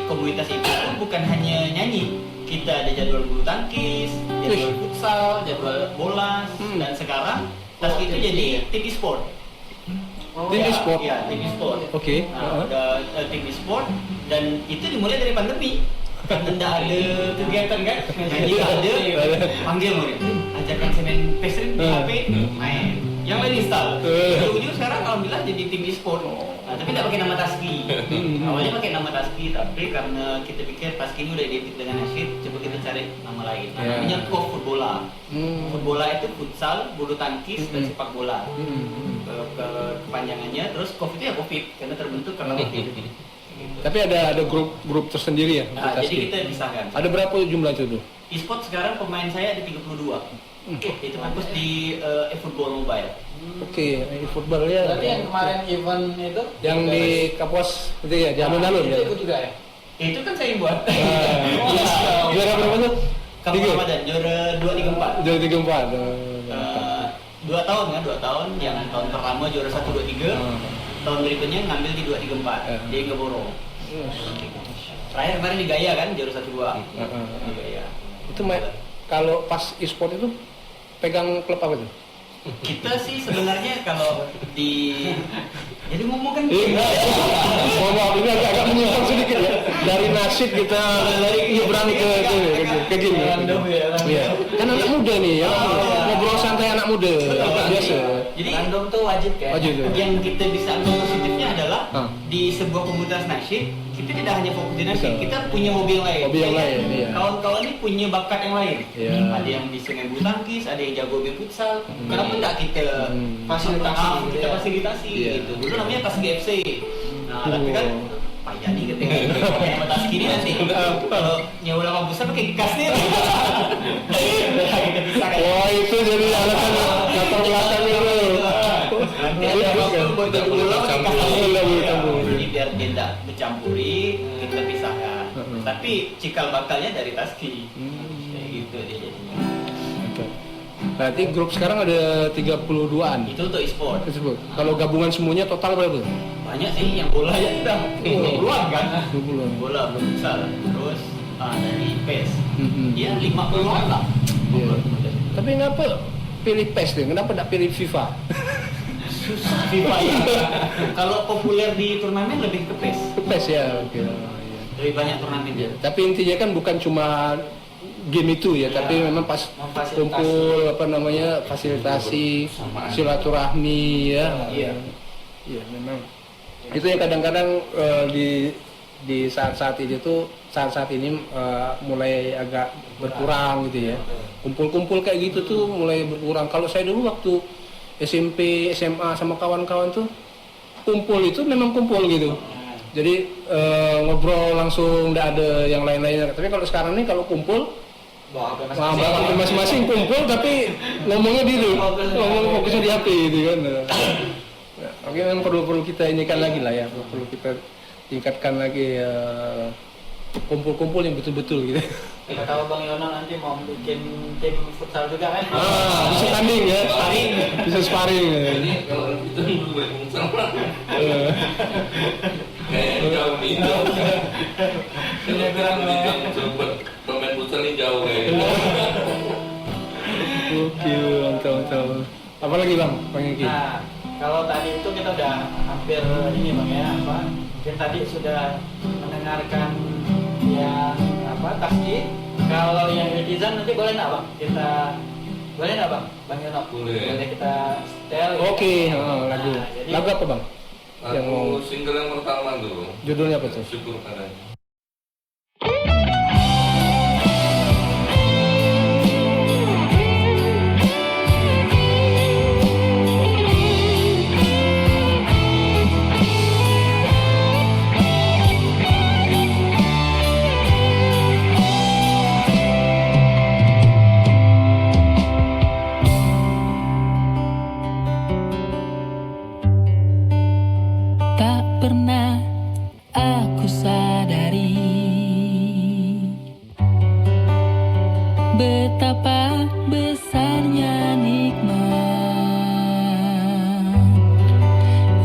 komunitas itu pun bukan hanya nyanyi, kita ada jadwal bulu tangkis, jadwal futsal, jadwal bola, dan sekarang Taski itu jadi tim e-sport. Tim e-sport? Iya, tim e-sport. Oke. Nah, udah tim e-sport dan itu dimulai dari pandemi. Kan tidak ada kegiatan kan, jadi ada panggil murid, ajarkan saya main pestring di HP, main. Yang lain install. Ujung sekarang alhamdulillah jadi tim e-sport. Nah, tapi tidak pakai nama Taski. Awalnya pakai nama Taski, tapi karena kita pikir Taski ini udah identik dengan nasyid, coba kita cari nama lain. Nah, namanya KOF Futbola. Futbola itu futsal, bulu tangkis, dan sepak bola. Kepanjangannya, terus KOF itu ya COVID, karena terbentuk karena COVID. Tapi ada grup tersendiri ya untuk Nah, jadi Taski? kita pisahkan. Ada berapa jumlah itu tuh? E-sport sekarang pemain saya ada 32. Itu fokus di e-football mobile. Oke, football ya. Berarti yang kemarin event itu Yang di Kapuas itu ya, di alun-alun itu ya. ikut juga ya? Itu kan saya yang buat. Juara berapa tuh? Kamu Ramadan juara 234. Juara 34. 2 tahun kan, 2 tahun. Yang tahun pertama juara 1 2 3. Tahun berikutnya ngambil di 2 3 4. Dia ngeboro. Terakhir kemarin di Gaya kan juara 1 2. Di Gaya. Itu kalau pas e-sport itu pegang klub apa tuh? Kita sih sebenarnya kalau di jadi ngomong kan Maaf, ini agak menyimpang sedikit ya. Dari nasib kita nyebrang ke gini. Iya. Kan anak muda nih ya. Ngobrol santai anak muda. Biasa. jadi Random tuh wajib kan? Wajib tuh. yang kita bisa ambil positifnya adalah Ah. di sebuah komunitas nasyid kita tidak hanya fokus di nasyid, Betul. kita punya hobi yang lain. Hobi yang lain, iya. Kawan-kawan ini punya bakat yang lain. Iya. Ada yang bisa main bulu tangkis, ada yang jago main futsal. Kenapa enggak kita Fasilitasi. kita fasilitasi Iya. gitu. Dulu namanya Taski FC. Nah, tapi kan payah nih ketika pakai nama Taski ini nanti kalau nyewa lama besar pakai gas nih. Kita bisa kayak Wah, itu jadi alasan latar belakang itu. nanti ada waktu buat Tidak boleh berdua bercampur. Tidak boleh bercampur. jadi biar dia tidak bercampuri kita pisahkan tapi cikal bakalnya dari Taski kayak gitu dia jadinya. Berarti grup sekarang ada 32-an. Itu untuk e-sport Tersebut. Kalau gabungan semuanya total berapa? banyak sih yang bola ya udah 20-an kan 20-an. bola futsal terus dari PES Mhm. dia 50-an lah. Iya. Tapi kenapa pilih PES deh? Kenapa tidak pilih FIFA? Susah FIFA ya. Kalau populer di turnamen lebih ke PES PES ya. Oke. Iya. lebih banyak turnamennya. Tapi intinya kan bukan cuma game itu ya, Iya. tapi memang pas Memfasilitasi. kumpul fasilitasi, silaturahmi ya. Iya. Iya, memang. Itu yang kadang-kadang di saat-saat ini mulai agak berkurang gitu ya. Kumpul-kumpul kayak gitu tuh mulai berkurang. Kalau saya dulu waktu SMP, SMA sama kawan-kawan tuh kumpul itu memang kumpul gitu. Jadi ngobrol langsung, nggak ada yang lain-lainnya. Tapi kalau sekarang nih kalau kumpul, bawa masing-masing kumpul tapi ngomongnya di itu, ngomong fokusnya di HP gitu kan. Oke, memang perlu kita inikan lagi lah ya, perlu kita tingkatkan lagi kumpul-kumpul yang betul-betul gitu. Kita tahu Bang Yono nanti mau bikin tim futsal juga kan? Bisa tanding ya, bisa sparring. Ini kalau kita dulu main sama kayak jauh nih. Kalau kita coba pemain futsal ini jauh kayak. Oke, mantap. Apa lagi Bang? Pengen Nah, kalau tadi itu kita udah hampir ini Bang ya, mungkin tadi sudah mendengarkan yang tasbih. Kalau yang netizen nanti boleh nggak Bang? Boleh nggak Bang Yono? Boleh kita setel. Oke, lagu. Nah, jadi- Lagu apa Bang? Yang mau Lagu single yang pertama tuh. judulnya apa tuh? Syukur padanya. Tak pernah aku sadari betapa besarnya nikmat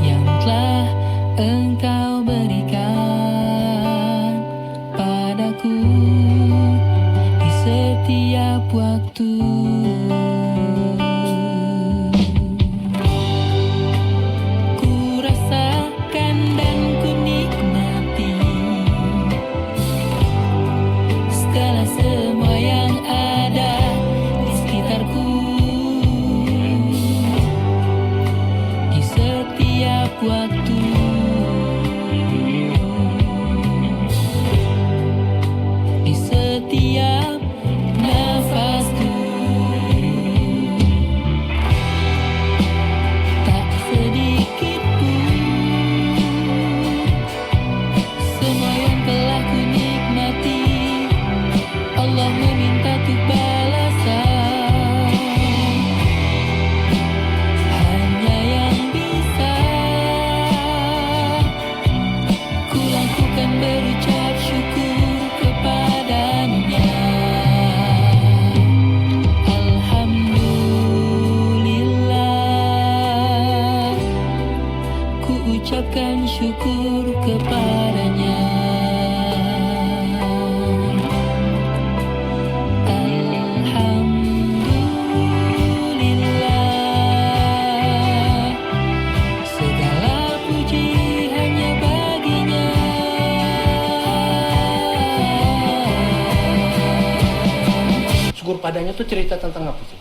yang telah Engkau berikan padaku di setiap waktu. Ku rasakan dan ku nikmati segala semua yang ada di sekitarku. Di setiap waktu, di setiap nafasku. Tak sedikit pun semua yang telah ku nikmati Allah meminta untuk balasan. Hanya yang bisa ku lakukan berucap syukur kepadanya. Alhamdulillah, ku ucapkan syukur kepadanya. Alhamdulillah, segala puji hanya baginya. Syukur padanya tuh cerita tentang apa sih?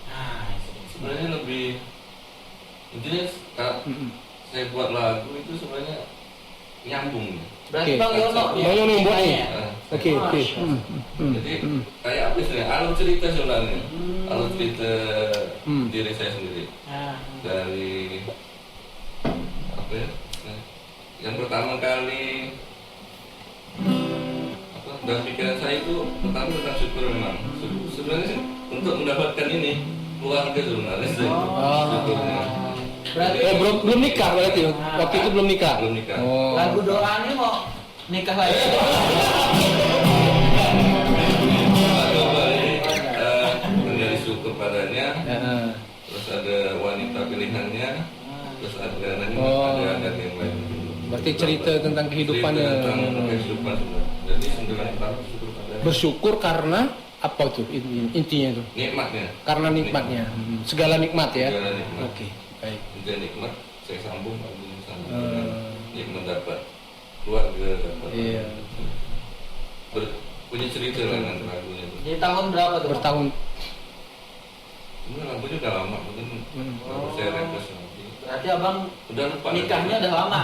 Sebenarnya lebih intinya kalau saya buat lagu itu sebenarnya nyambung. Berarti Oke. Bang Yono Bang Yono yang buatnya? Nah, Oke. Jadi kayak apa sih? Alur cerita sebenarnya. Alur cerita diri saya sendiri. Nah, Dari apa ya? Nah, yang pertama kali dalam pikiran saya itu pertama tentang syukur memang. Sebenarnya sih untuk mendapatkan ini keluarga sebenarnya sih. Syukurnya. berarti Belum nikah berarti. Waktu itu belum nikah. Belum nikah. Oh. lagu doanya mau nikah lagi. Coba ini menjadi syukur padanya. Heeh. Terus ada wanita pilihannya. Terus ada Oh. ada yang lain. Berarti cerita tentang kehidupannya. Cerita tentang kehidupan sebenarnya. Jadi sembilan pertama syukur padanya. Bersyukur karena apa tuh intinya tuh? Nikmatnya. Karena nikmatnya. Segala nikmat ya. Segala nikmat. Oke, baik. Dia nikmat, saya sambung lagunya sambung. Hmm. Nikmat dapat keluarga dapat. Iya. Punya cerita lah dengan lagunya itu. Di tahun berapa tuh? Bang? Bertahun. Ini lagunya udah lama, mungkin baru saya request nanti. Berarti abang Udah lupa. nikahnya udah lama.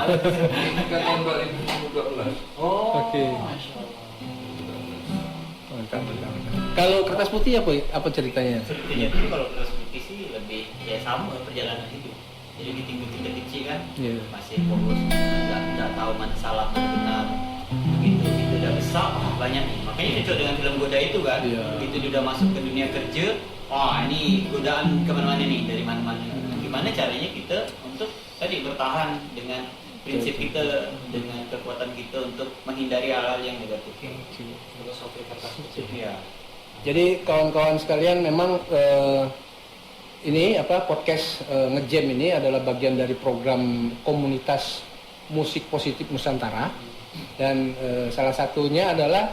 Nikah tahun 2012. Oh, Oke. Masya Allah. Mantap. Kalau kertas putih apa ceritanya? Ceritanya itu kalau terus putih sih lebih ya sama perjalanan hidup. Jadi ditinggal kecil kan, Iya. masih fokus, nggak tahu mana salah mana benar. Begitu udah besar, banyak nih. Makanya cocok dengan film Goda itu kan. Iya. Begitu dia udah masuk ke dunia kerja, ini godaan kemana-mana nih, dari mana-mana. Gimana caranya kita untuk tadi bertahan dengan prinsip kita dengan kekuatan kita untuk menghindari hal-hal yang negatif. Filosofi kertas putih. Iya. Jadi kawan-kawan sekalian, memang ini podcast Ngejam ini adalah bagian dari program komunitas musik positif Nusantara, dan salah satunya adalah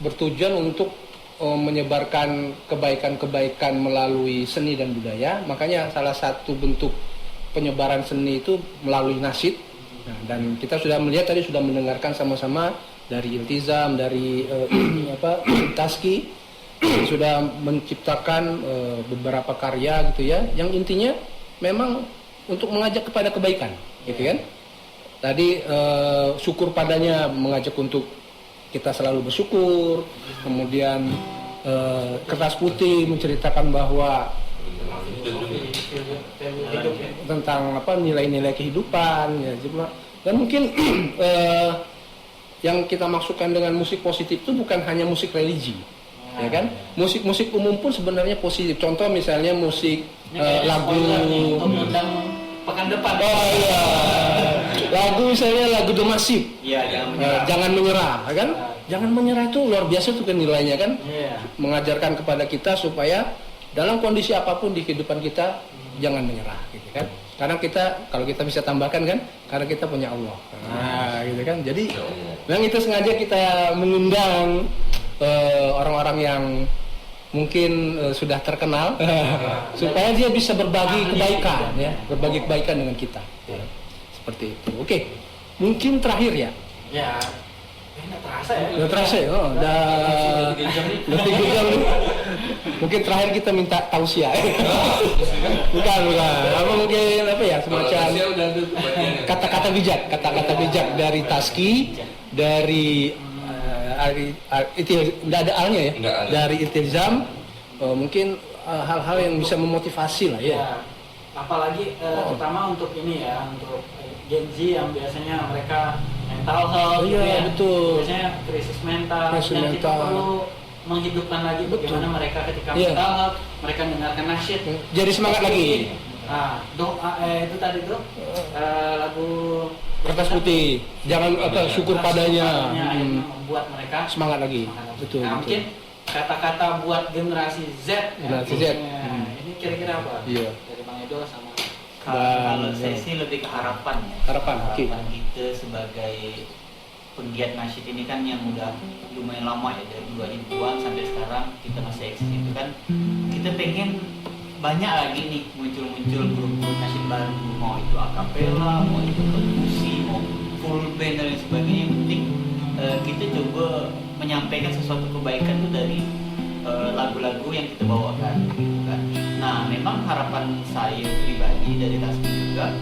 bertujuan untuk menyebarkan kebaikan-kebaikan melalui seni dan budaya. Makanya salah satu bentuk penyebaran seni itu melalui nasyid. Nah, dan kita sudah melihat tadi, sudah mendengarkan sama-sama dari Iltizam, dari Taski, sudah menciptakan beberapa karya gitu ya, yang intinya memang untuk mengajak kepada kebaikan, gitu kan. Tadi syukur padanya, mengajak untuk kita selalu bersyukur. Kemudian kertas putih menceritakan bahwa tentang nilai-nilai kehidupan ya. Dan mungkin yang kita maksudkan dengan musik positif itu bukan hanya musik religi, ya kan? Musik-musik umum pun sebenarnya positif. Contoh misalnya musik lagu Pekan depan. Oh iya. Lagu misalnya lagu The Massive. Iya, jangan menyerah, kan? Jangan menyerah itu luar biasa tuh kan nilainya kan? Iya. Mengajarkan kepada kita supaya dalam kondisi apapun di kehidupan kita jangan menyerah, gitu kan? Karena kalau kita bisa tambahkan kan, karena kita punya Allah. Nah, gitu kan. Jadi memang itu sengaja kita mengundang orang-orang yang mungkin sudah terkenal supaya dia bisa berbagi kebaikan ya, berbagi kebaikan dengan kita. Ya. Seperti itu. Oke. Mungkin terakhir ya. Ya. Nggak terasa ya. Udah terasa ya. Oh, udah lebih jam. Mungkin terakhir kita minta tausiah. Bukan. Apa mungkin semacam kata-kata bijak dari Taski, dari tidak ada alnya ya. Dari Iltizam, mungkin hal-hal yang bisa memotivasi lah ya. Apalagi terutama untuk ini ya, untuk Gen Z yang biasanya mereka mental health gitu ya. Betul. Biasanya krisis mental. Dan kita perlu menghidupkan lagi bagaimana mereka ketika mental health, mereka mendengarkan nasyid. Jadi semangat lagi. Nah, doa itu tadi tuh lagu kertas putih. Jangan syukur padanya. Membuat mereka semangat lagi. Betul. Nah, mungkin kata-kata buat generasi Z. Generasi Z. Ini kira-kira apa? Iya. Dari Bang Edo sama. Kalau saya sih lebih ke harapan ya. Harapan kita sebagai penggiat nasyid ini kan yang udah lumayan lama ya, dari 2000-an sampai sekarang kita masih eksis itu kan, kita pengen banyak lagi nih muncul grup-grup nasyid baru, mau itu akapela, mau itu perkusi, mau full band dan lain sebagainya. Yang penting kita coba menyampaikan sesuatu kebaikan itu dari lagu-lagu yang kita bawakan gitu kan. Nah, memang harapan saya pribadi dari Taski juga,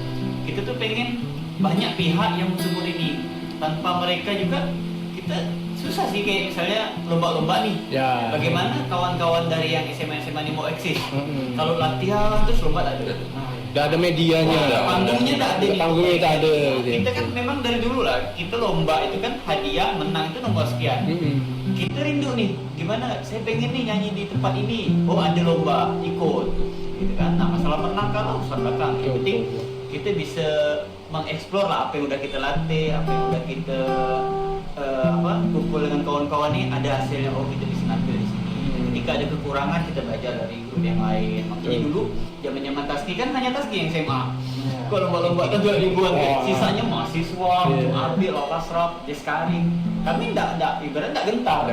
kita tuh pengen banyak pihak yang mensupport ini. Tanpa mereka juga kita susah sih, kayak misalnya lomba-lomba nih. Ya. Bagaimana kawan-kawan dari yang SMA ini mau eksis? Kalau latihan terus lomba tak ada. Gak ada medianya. Panggungnya tak ada. Panggungnya tak ada. Kita kan memang dari dulu lah, kita lomba itu kan hadiah, menang itu nomor sekian. Kita rindu nih, gimana? Saya pengen nih nyanyi di tempat ini. Oh, ada lomba, ikut. Gitu kan. Nah, masalah menang kalah urusan belakang. Yang penting kita bisa mengeksplor lah apa yang udah kita latih, apa yang udah kita kumpul dengan kawan-kawan nih, ada hasilnya. Oh, kita bisa nampil di sini. Ketika ada kekurangan, kita belajar dari grup yang lain. Makanya dulu zaman Taski kan hanya Taski yang SMA. Kalau lomba-lomba kan 2000-an, sisanya mahasiswa, Arbil, Kasraf, Deskaring. Kami enggak ibarat enggak gentar.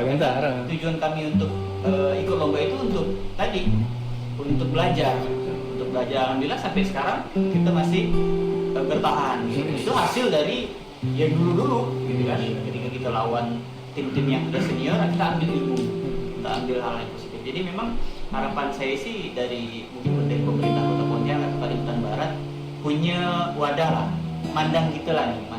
Tujuan kami untuk ikut lomba itu untuk belajar. Untuk belajar, alhamdulillah sampai sekarang kita masih bertahan. Gitu. Itu hasil dari yang dulu gitu kan. Ketika kita lawan tim-tim yang udah senior, kita ambil ilmu, kita ambil hal yang positif. Jadi memang harapan saya sih dari mungkin dari pemerintah Kota Pontianak atau Kalimantan Barat punya wadah lah, mandang kita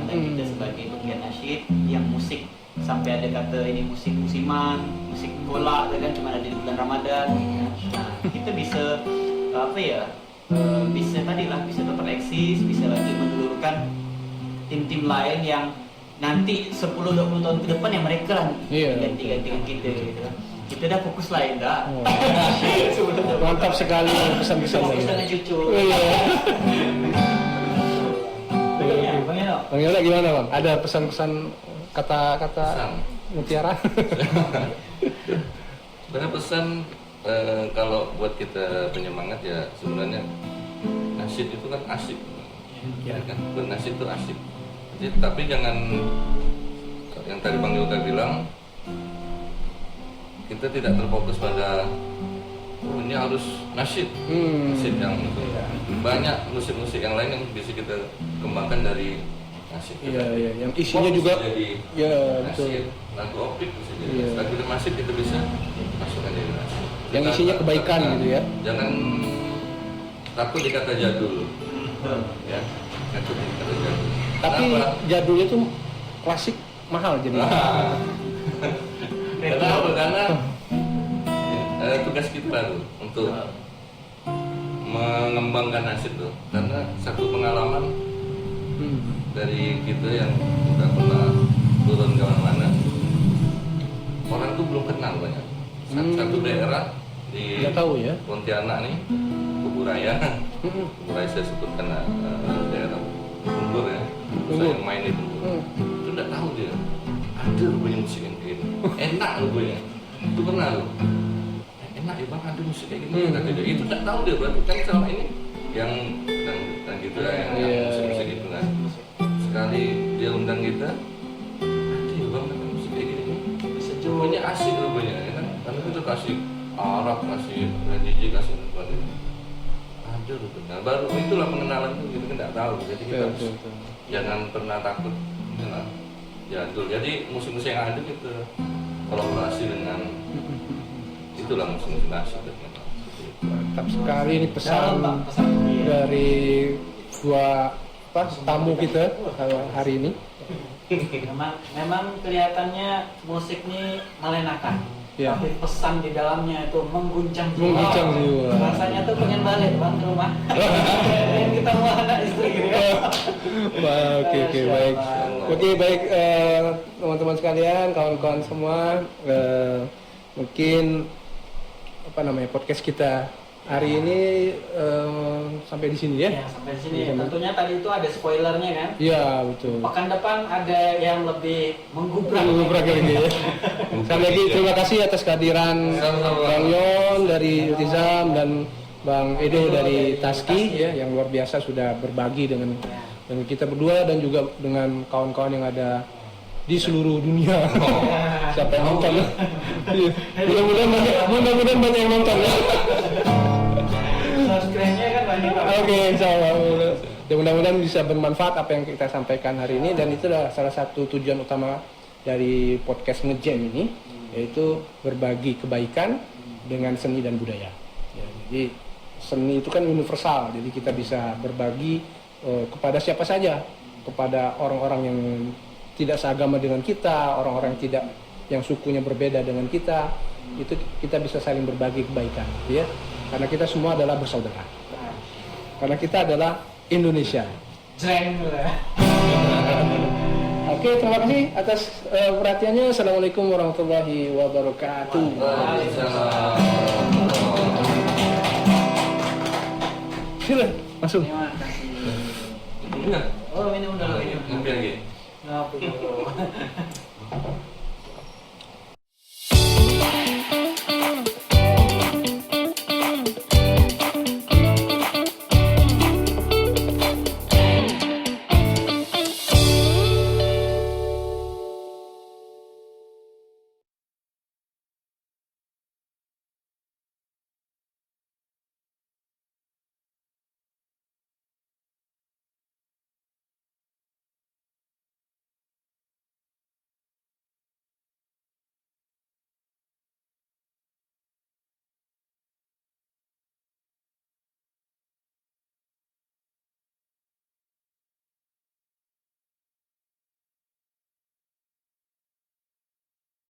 kita sebagai penggiat nasyid yang musik, sampai ada kata ini musik musiman, musik bola kan cuma ada di bulan Ramadan. Nah, kita bisa bisa tetap eksis, bisa lagi menelurkan tim-tim lain yang nanti 10-20 tahun ke depan yang mereka lah ganti-gantikan kita gitu. Kita udah fokus lain dah. Mantap sekali pesan-pesan fokus dengan cucu. Berikutnya, Bang Yono. Bang Yono gimana Bang? Ada pesan-pesan kata-kata Pesan. mutiara? Sebenarnya pesan kalau buat kita penyemangat ya sebenarnya nasyid itu kan asik, ya kan? Bernasyid itu asik. Jadi, tapi jangan yang tadi Bang Yoga bilang, kita tidak terfokus pada ini harus nasyid, nasyid yang itu. Banyak musik-musik yang lain yang bisa kita kembangkan dari nasyid. Iya, yang isinya Pop juga bisa jadi ya nasyid, betul. lagu opik bisa jadi Iya. lagu nasyid itu bisa masukkan dari nasyid. Yang Kita- isinya kebaikan kita- gitu ya. Jangan takut dikata jadul, ya. Takut dikata jadul. Tapi Kenapa? jadulnya tuh klasik mahal jadi. Karena apa? Karena tugas kita tuh untuk mengembangkan nasyid tuh. Karena satu pengalaman dari kita yang udah pernah turun ke mana-mana, orang tuh belum kenal banyak. Satu daerah di Nggak tahu ya. Pontianak nih, Kuburaya. Kuburaya saya sebut karena daerah Bungur ya. Saya yang main di Bungur. Itu nggak tahu dia. Ada rupanya musik yang kayak gini. Enak rupanya. Itu pernah loh. Enak ya bang, ada musik kayak gini. Kata dia. Itu nggak tahu dia, berarti kan selama ini yang gitu ya, yang Iya. musik-musik itu kan. Sekali dia undang kita, ada ya bang, ada musik kayak gini. Rupanya asik rupanya ya kan. Karena kita kasih Arab, kasih DJ, kasih sebagainya. Ada rupanya. Baru itulah pengenalan tuh kita kan nggak tahu. Jadi kita harus jangan pernah takut dengan jadul. Jadi musik-musik yang ada kita kolaborasi dengan itulah musik-musik asik. Mantap sekali ini pesan Dalam, Pak, pesan dari dua tamu kita hari ini. Memang kelihatannya musik ini melenakan. Ya. Tapi pesan di dalamnya itu mengguncang jiwa. Mengguncang jiwa. Rasanya tuh pengen balik bang ke rumah. Pengen ketemu anak istri gitu ya. Wah, oke baik. Oke baik teman-teman sekalian, kawan-kawan semua, mungkin podcast kita hari ini sampai di sini ya. Ya, sampai sini. Tentunya tadi itu ada spoilernya kan. Iya betul. Pekan depan ada yang lebih menggubrak. Menggubrak lagi ya. Sekali lagi terima kasih atas kehadiran Bang Yon dari Ultizam dan Bang Edo dari Taski ya, yang luar biasa sudah berbagi dengan kita berdua dan juga dengan kawan-kawan yang ada di seluruh dunia. Siapa yang nonton? Iya. Mudah-mudahan banyak yang nonton ya. Subscribe-nya kan banyak Pak. Oke, insyaallah. Ya, mudah-mudahan bisa bermanfaat apa yang kita sampaikan hari ini, dan itu adalah salah satu tujuan utama dari podcast Ngejam ini, yaitu berbagi kebaikan dengan seni dan budaya. Ya, jadi seni itu kan universal, jadi kita bisa berbagi kepada siapa saja, kepada orang-orang yang tidak seagama dengan kita, orang-orang yang sukunya berbeda dengan kita, itu kita bisa saling berbagi kebaikan, ya. Karena kita semua adalah bersaudara. Karena kita adalah Indonesia. Jreng lah. Oke, terima kasih atas perhatiannya. Assalamualaikum warahmatullahi wabarakatuh. Sila, masuk. Terima kasih. Iya. Oh, minum dulu. Ngopi lagi. Ngopi dulu.